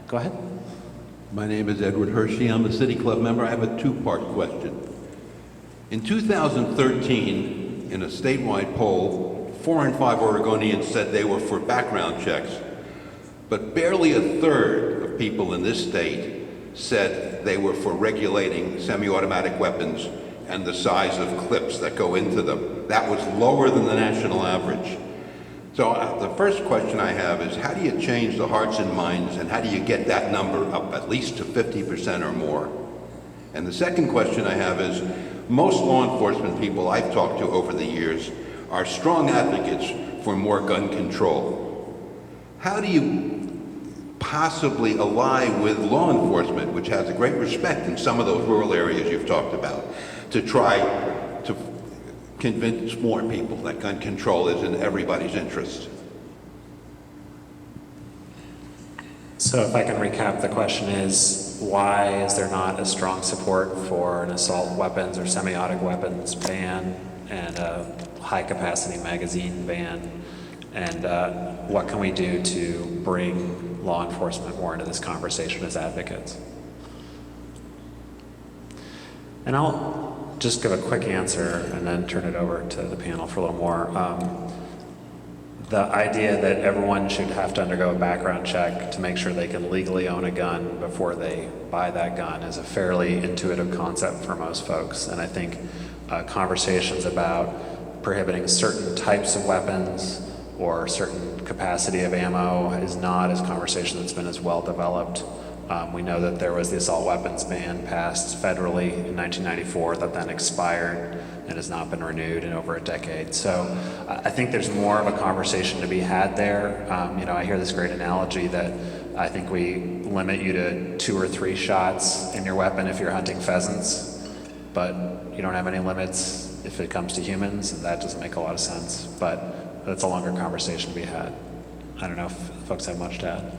Go ahead. My name is Edward Hershey. I'm a City Club member. I have a two-part question. In 2013, in a statewide poll, 4 in 5 Oregonians said they were for background checks, but barely a third of people in this state said they were for regulating semi-automatic weapons and the size of clips that go into them. That was lower than the national average. So the first question I have is, how do you change the hearts and minds, and how do you get that number up at least to 50% or more? And the second question I have is, most law enforcement people I've talked to over the years are strong advocates for more gun control. How do you possibly ally with law enforcement, which has a great respect in some of those rural areas you've talked about, to try to convince more people that gun control is in everybody's interest? So if I can recap, the question is, why is there not a strong support for an assault weapons or semi-automatic weapons ban and a high-capacity magazine ban? And what can we do to bring law enforcement more into this conversation as advocates? And I'll just give a quick answer and then turn it over to the panel for a little more. The idea that everyone should have to undergo a background check to make sure they can legally own a gun before they buy that gun is a fairly intuitive concept for most folks. And I think conversations about prohibiting certain types of weapons or certain capacity of ammo is not a conversation that's been as well developed. We know that there was the assault weapons ban passed federally in 1994 that then expired and has not been renewed in over a decade. So I think there's more of a conversation to be had there. I hear this great analogy that I think we limit you to 2 or 3 shots in your weapon if you're hunting pheasants, but you don't have any limits if it comes to humans, and that doesn't make a lot of sense. But that's a longer conversation to be had. I don't know if folks have much to add.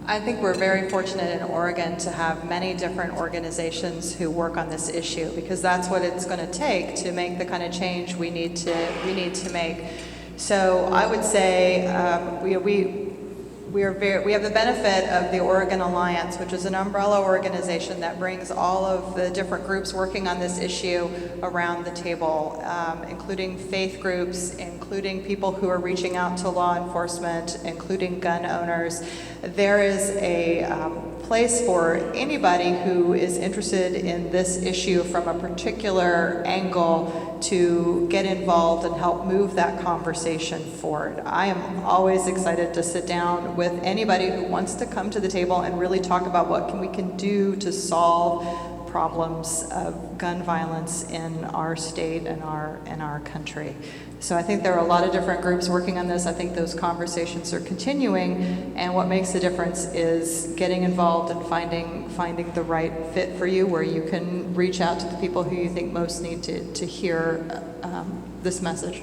I think we're very fortunate in Oregon to have many different organizations who work on this issue, because that's what it's going to take to make the kind of change we need to make. So I would say we have the benefit of the Oregon Alliance, which is an umbrella organization that brings all of the different groups working on this issue around the table, including faith groups, including people who are reaching out to law enforcement, including gun owners. There is a place for anybody who is interested in this issue from a particular angle to get involved and help move that conversation forward. I am always excited to sit down with anybody who wants to come to the table and really talk about what we can do to solve problems of gun violence in our state and our country. So I think there are a lot of different groups working on this. I think those conversations are continuing, and what makes the difference is getting involved and finding the right fit for you, where you can reach out to the people who you think most need to hear this message.